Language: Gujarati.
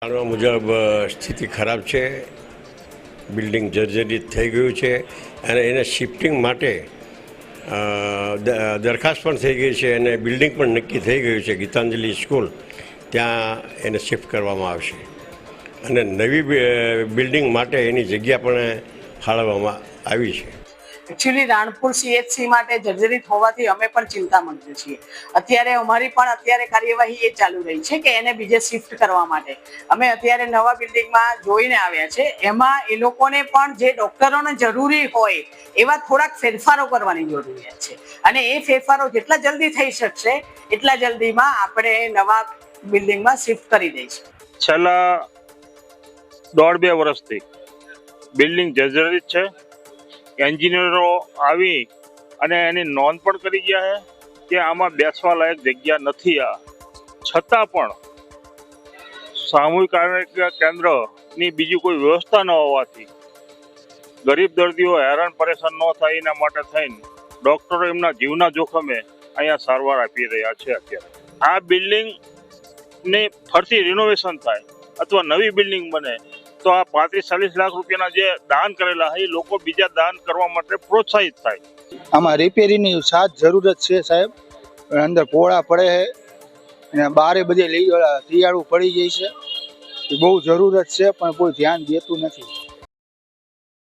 જાણવા મુજબ સ્થિતિ ખરાબ છે, બિલ્ડિંગ જર્જરિત થઈ ગયું છે અને એને શિફ્ટિંગ માટે દરખાસ્ત પણ થઈ ગઈ છે અને બિલ્ડિંગ પણ નક્કી થઈ ગયું છે. ગીતાંજલિ સ્કૂલ ત્યાં એને શિફ્ટ કરવામાં આવશે અને નવી બિલ્ડિંગ માટે એની જગ્યા પણ ફાળવવામાં આવી છે. એકચ્યુઅલી રાણપુર CHC માટે જર્જરિત હોવાથી અમે પણ ચિંતામંદ છીએ. અત્યારે અમારી પણ કાર્યવાહી એ ચાલુ રહી છે કે એને બીજે શિફ્ટ કરવા માટે અમે અત્યારે નવા બિલ્ડિંગમાં જોઈને આવ્યા છે. એમાં એ લોકોને પણ જે ડોક્ટરોને જરૂરી હોય એવા થોડાક ફેરફારો કરવાની જરૂરિયાત છે અને એ ફેરફારો જેટલા જલ્દી થઈ શકશે એટલા જલ્દીમાં આપણે નવા બિલ્ડિંગમાં શિફ્ટ કરી દઈશું. છેલ્લા 1.5-2 વર્ષથી બિલ્ડિંગ જર્જરિત છે. એન્જિનિયરો આવી અને એની નોંધ પણ કરી ગયા છે કે આમાં બેસવા લાયક જગ્યા નથી. છતાં પણ સામૂહિક આરોગ્ય કેન્દ્રની બીજી કોઈ વ્યવસ્થા ન હોવાથી ગરીબ દર્દીઓ હેરાન પરેશાન ન થાય એના માટે થઈને ડોક્ટરો એમના જીવના જોખમે અહીંયા સારવાર આપી રહ્યા છે. અત્યારે આ બિલ્ડિંગને ફરતી રિનોવેશન થાય અથવા નવી બિલ્ડિંગ બને તો આ 35-40 લાખ રૂપિયાના જે દાન કરેલા એ લોકો બીજા દાન કરવા માટે પ્રોત્સાહિત થાય. આમાં રિપેરીની સાત જરૂરત છે સાહેબ. અંદર પોળા પડે છે અને બારે બધે લઈ તિયાળું પડી જાય છે. બહુ જરૂરત છે પણ કોઈ ધ્યાન દેતું નથી.